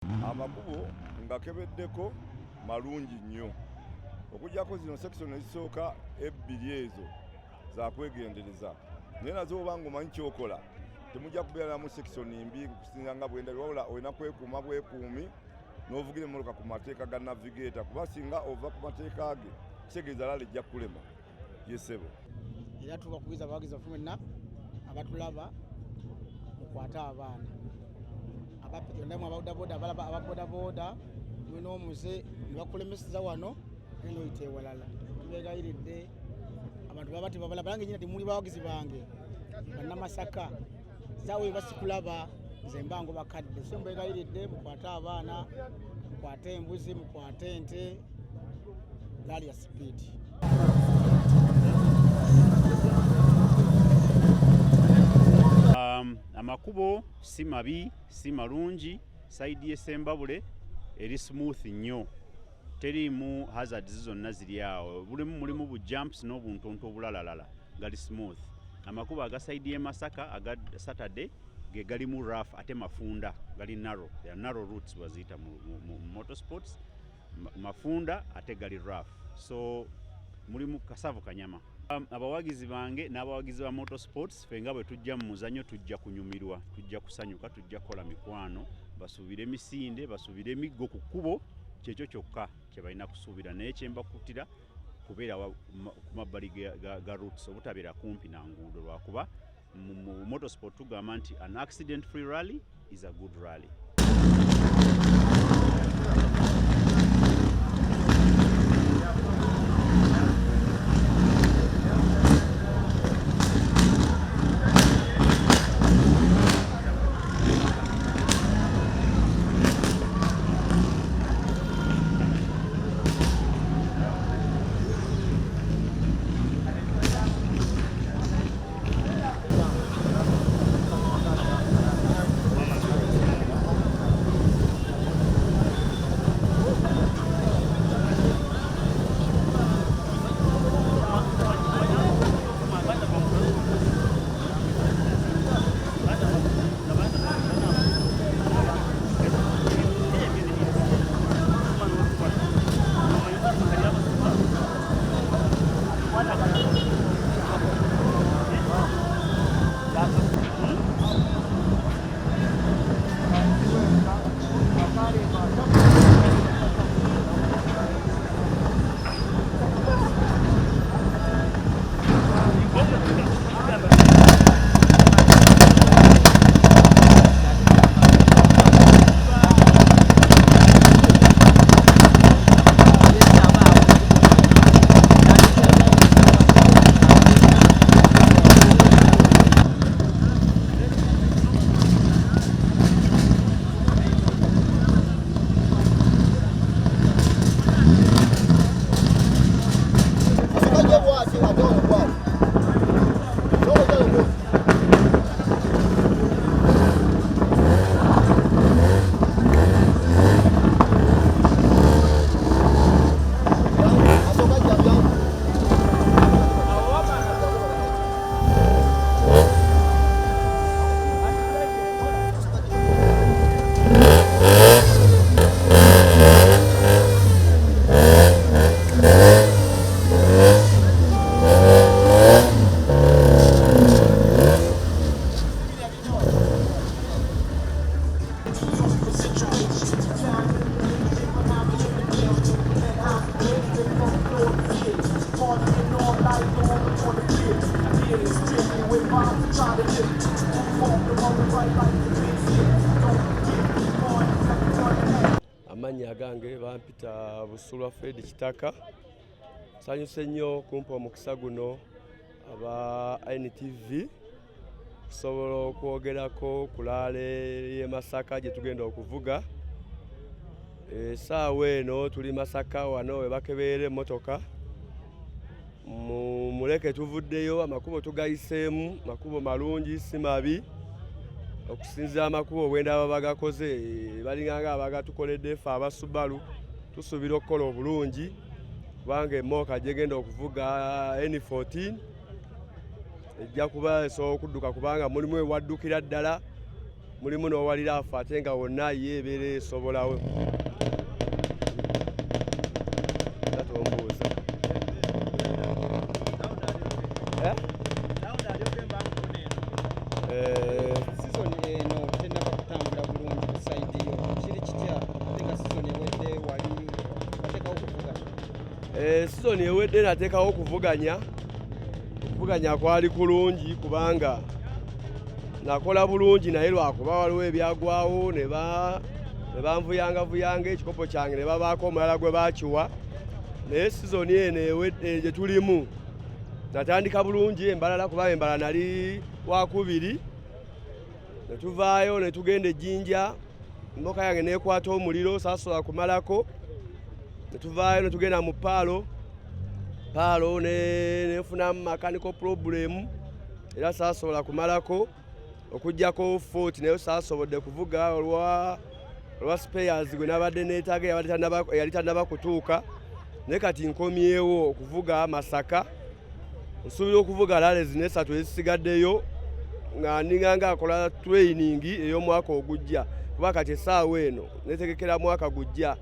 Amakubo ngakebeddeko malungi nnyo. Okujjako zino section ezisooka ebbiri ezo za kwegendereza. Naye nazo obanga omanyi kyokola, temujja kubeeramu section mbi kusinga nga bwenda wabula olina kwekuuma bwekuumi n'ovugira emmotoka ku mateeka ga navigator kuba singa ova ku mateeka ge kitegeeza lala ejja kulema. Yesebo. Era tubakubiza abawagizi baffe mwenna abatulaba mukwate abaana. Yondamu ababodaboda abalaba ababodaboda mwe n'omuze ne bakulemeseza wano eno oyite ewalala. Tubeegayiridde abantu baba tebabala balange nyina temuli bawagizi bange bannamasaka zaawe basikulaba nze mbango bakadde so mbeegayiridde mukwate abaana mukwate embuzi mukwate ente gaali ya sipiidi. Amakubo si mabi si malungi, saidi y'Essembabule eri smooth nnyo, teriimu hazards zonna ziri awo, mulimu bu jumps n'obuntonto obulalalala gali smooth. Amakubo aga saidi y'e Masaka aga Saturday ge galimu rough ate mafunda gali narrow, they are narrow routes baziyita mu motorsports, mafunda ate gali rough, so mulimu kasavu kanyama. Abawagizi bange n'abawagizi ba motorsports fenga bwe tujja mu muzanyo tujja kunyumirwa, tujja kusanyuka, tujja kola mikwano, basuubire emisinde, basuubire emiggo ku kkubo, kyekyo kyokka kye balina kusuubira. Naye kye mbakutira kubeera ku mabbali ga routes obutabeera kumpi na nguudo, lwakuba mu motorsport tugamba nti an accident free rally is a good rally. Amanya gange bampita Busulwa Fred Kitaka. Sanyuse nnyo kumpa omukisa guno aba NTV kusobola okwogerako kulaale y'e Masaka gye tugenda okuvuga. Saawa eno tuli Masaka wano we bakebeera emmotoka. Muleke tuvuddeyo, amakubo tugayiseemu, makubo malungi si mabi. Okusinza amakubo bwenda bagakoze balinganga abagatukoledde ffe abasubalu tusuubira okukola obulungi kubanga emmooka gyegenda okuvuga N14 ejja kuba esobola okudduka kubanga mulimu ewaddukira ddala mulimu n'owalira afa ate nga wonna ye ebeera esobolawo. Tatombuuza. Sizoni eno tennaba kutambula bulungi ku sayidi yo. Kiri kitya ate nga sizoni ewedde wali wateekawo okuvuganya? Sizoni ewedde nateekawo okuvuganya. Okuvuganya kwali kulungi kubanga nakola bulungi naye lwakuba waliwo ebyagwawo ne banvuyanga ekikopo kyange ne babaako omulala gwe baakiwa. Naye sizoni eno ewedde gye tulimu natandika bulungi embalala kuba embala nali wakubiri. Ne tuvaayo ne tugenda Ejjinja, emmotoka yange neekwata omuliro saasobola kumalako. Ne tuvaayo ne tugenda mu Paalo neefunamu mechanical problem era saasobola kumalako okuggyako Fort naye saasobodde kuvuga olwa spares gwe nabadde neetaaga eyali tannaba kutuuka. Naye kati nkomyewo okuvuga Masaka. Nsuubira okuvuga lalezi n'esatu ezisigaddeyo nga ndinganga akola training ey'omwaka ogujja kuba kati essaawa eno neetegekera mwaka gujja.